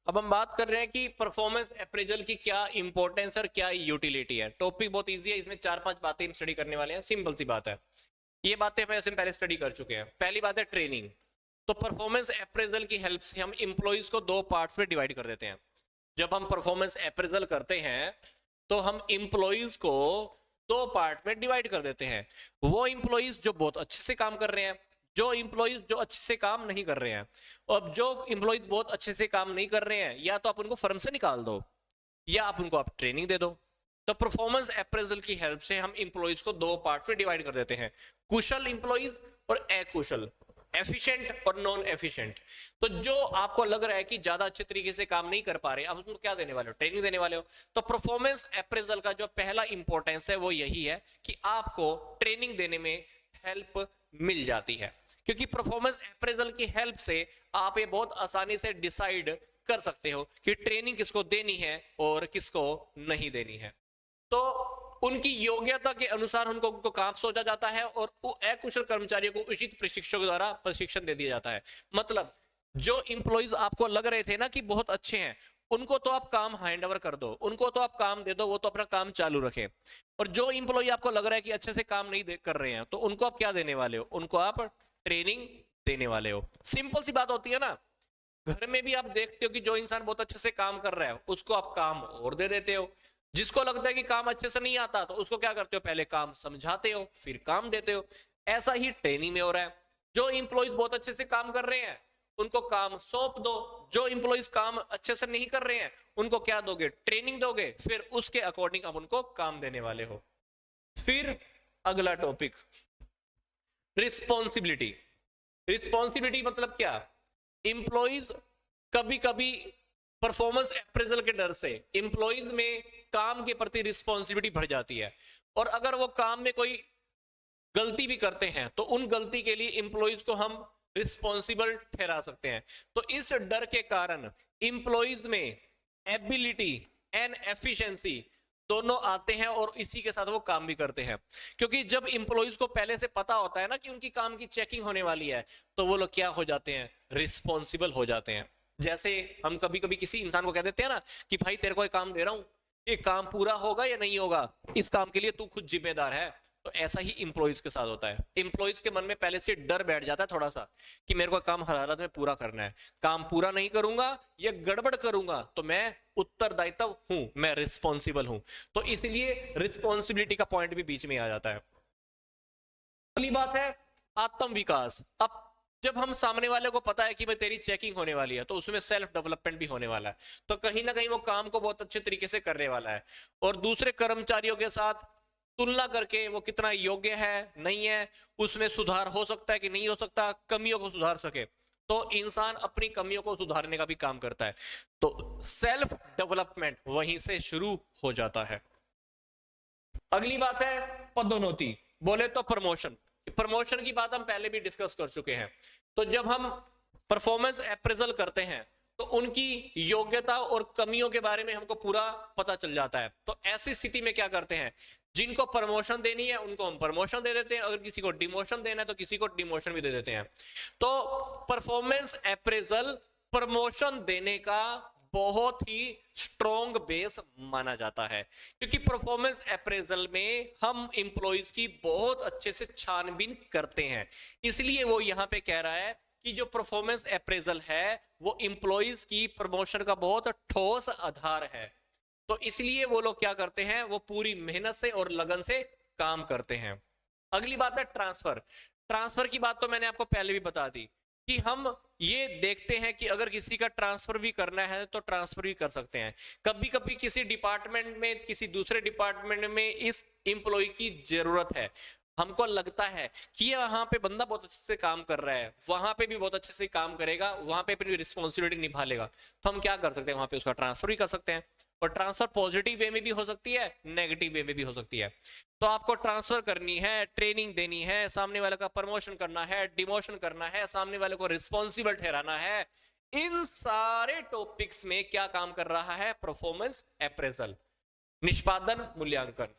अब हम बात कर रहे हैं कि परफॉर्मेंस अप्रेजल की क्या इंपॉर्टेंस और क्या यूटिलिटी है। टॉपिक बहुत इजी है, इसमें 4-5 बातें हम स्टडी करने वाले हैं, सिंपल सी बात है। ये बातें हम ऐसे पहले स्टडी कर चुके हैं। पहली बात है ट्रेनिंग। तो परफॉर्मेंस अप्रेजल की हेल्प से हम इंप्लॉइज को 2 पार्ट्स में डिवाइड कर देते हैं। जब हम परफॉर्मेंस अप्रेजल करते हैं तो हम इंप्लॉइज को 2 पार्ट में डिवाइड कर देते हैं। वो इंप्लॉइज जो बहुत अच्छे से काम कर रहे हैं, जो इंप्लॉइज जो अच्छे से काम नहीं कर रहे हैं। और जो इंप्लॉइज बहुत अच्छे से काम नहीं कर रहे हैं, या तो आप उनको फर्म से निकाल दो या आप उनको आप ट्रेनिंग दे दो। तो परफॉर्मेंस अप्रेजल की हेल्प से हम इंप्लॉइज को 2 पार्ट्स में डिवाइड कर देते हैं, कुशल इंप्लॉइज और अकुशल, एफिशिएंट और नॉन एफिशिएंट। तो जो आपको लग रहा है कि ज्यादा अच्छे तरीके से काम नहीं कर पा रहे, आप उसको क्या देने वाले हो? ट्रेनिंग देने वाले हो। तो परफॉर्मेंस अप्रेजल का जो पहला इंपॉर्टेंस है वो यही है कि आपको ट्रेनिंग देने में हेल्प मिल जाती है, क्योंकि परफॉर्मेंस अप्रेजल की हेल्प से आप ये बहुत आसानी से डिसाइड कर सकते हो कि ट्रेनिंग किसको देनी है और किसको नहीं देनी है। तो उनकी योग्यता के अनुसार उनको काम सौंपा जाता है और अकुशल कर्मचारियों को उचित प्रशिक्षकों द्वारा प्रशिक्षण दे दिया जाता है। मतलब जो इंप्लॉइज आपको लग रहे थे ना कि बहुत अच्छे हैं, उनको तो आप काम हैंड ओवर कर दो, उनको तो आप काम दे दो, वो तो अपना काम चालू रखें। और जो इंप्लॉय आपको लग रहा है कि अच्छे से काम नहीं कर रहे हैं, तो उनको आप क्या देने वाले हो? उनको आप ट्रेनिंग देने वाले हो। सिंपल सी बात होती है ना। घर में भी आप देखते हो कि जो इंसान बहुत अच्छे से काम कर रहा है उसको आप काम और दे देते हो। जिसको लगता है कि काम अच्छे से नहीं आता तो उसको क्या करते हो? पहले काम समझाते हो फिर काम देते हो। ऐसा ही ट्रेनिंग में हो रहा है। जो इंप्लॉइज बहुत अच्छे से काम कर रहे हैं उनको काम सौंप दो। जो इंप्लॉइज काम अच्छे से नहीं कर रहे हैं उनको क्या दोगे? ट्रेनिंग दोगे, फिर उसके अकॉर्डिंग आप उनको काम देने वाले हो। फिर अगला टॉपिक, रिस्पॉन्सिबिलिटी। रिस्पॉन्सिबिलिटी मतलब क्या? इंप्लॉइज कभी कभी परफॉर्मेंस अप्रेजल के डर से इंप्लॉइज में काम के प्रति रिस्पॉन्सिबिलिटी बढ़ जाती है, और अगर वो काम में कोई गलती भी करते हैं तो उन गलती के लिए इंप्लॉइज को हम रिस्पॉन्सिबल ठहरा सकते हैं। तो इस डर के कारण इंप्लॉइज में एबिलिटी एंड एफिशिएंसी दोनों आते हैं और इसी के साथ वो काम भी करते हैं। क्योंकि जब इंप्लॉइज को पहले से पता होता है ना कि उनकी काम की चेकिंग होने वाली है, तो वो लोग क्या हो जाते हैं? रिस्पॉन्सिबल हो जाते हैं। जैसे हम कभी कभी किसी इंसान को कह देते हैं ना कि भाई तेरे को एक काम दे रहा हूं, ये काम पूरा होगा या नहीं होगा, इस काम के लिए तू खुद जिम्मेदार है। तो ऐसा ही इंप्लॉइज के साथ होता है। इंप्लॉइज के मन में पहले से डर बैठ जाता है थोड़ा सा कि मेरे को काम हर हालत में पूरा करना है, काम पूरा नहीं करूंगा या गड़बड़ करूंगा तो मैं उत्तरदायित्व हूं, मैं रिस्पॉन्सिबल हूं। तो इसलिए रिस्पॉन्सिबिलिटी का पॉइंट भी बीच में आ जाता है। अगली बात है आत्म विकास। अब जब हम सामने वाले को पता है कि भाई तेरी चेकिंग होने वाली है, तो उसमें सेल्फ डेवलपमेंट भी होने वाला है, तो कहीं ना कहीं वो काम को बहुत अच्छे तरीके से करने वाला है और दूसरे कर्मचारियों के साथ तुलना करके वो कितना योग्य है नहीं है, उसमें सुधार हो सकता है कि नहीं हो सकता, कमियों को सुधार सके, तो इंसान अपनी कमियों को सुधारने का भी काम करता है। तो सेल्फ डेवलपमेंट वहीं से शुरू हो जाता है। अगली बात है पदोन्नति, बोले तो प्रमोशन। प्रमोशन की बात हम पहले भी डिस्कस कर चुके हैं। तो जब हम परफॉर्मेंस अप्रेजल करते हैं तो उनकी योग्यता और कमियों के बारे में हमको पूरा पता चल जाता है। तो ऐसी स्थिति में क्या करते हैं? जिनको प्रमोशन देनी है उनको हम प्रमोशन दे देते हैं, अगर किसी को डिमोशन देना है तो किसी को डिमोशन भी दे देते हैं। तो परफॉर्मेंस अप्रेजल प्रमोशन देने का बहुत ही स्ट्रॉन्ग बेस माना जाता है, क्योंकि परफॉर्मेंस अप्रेजल में हम इंप्लॉइज की बहुत अच्छे से छानबीन करते हैं। इसलिए वो यहां पे कह रहा है कि जो परफॉर्मेंस अप्रेजल है वो इंप्लॉइज की प्रमोशन का बहुत ठोस आधार है। तो इसलिए वो लोग क्या करते हैं? वो पूरी मेहनत से और लगन से काम करते हैं। अगली बात है ट्रांसफर। ट्रांसफर की बात तो मैंने आपको पहले भी बता दी कि हम ये देखते हैं कि अगर किसी का ट्रांसफर भी करना है तो ट्रांसफर भी कर सकते हैं। कभी कभी किसी डिपार्टमेंट में किसी दूसरे डिपार्टमेंट में इस एम्प्लॉय की जरूरत है, हमको लगता है कि वहां पे बंदा बहुत अच्छे से काम कर रहा है, वहां पे भी बहुत अच्छे से काम करेगा, वहां पे अपनी रिस्पॉन्सिबिलिटी निभा लेगा, तो हम क्या कर सकते हैं? वहां पे उसका ट्रांसफर भी कर सकते हैं। और ट्रांसफर पॉजिटिव वे में भी हो सकती है, नेगेटिव वे में भी हो सकती है। तो आपको ट्रांसफर करनी है, ट्रेनिंग देनी है, सामने वाले का प्रमोशन करना है, डिमोशन करना है, सामने वाले को रिस्पॉन्सिबल ठहराना है, इन सारे टॉपिक्स में क्या काम कर रहा है? परफॉर्मेंस अप्रेजल, निष्पादन मूल्यांकन।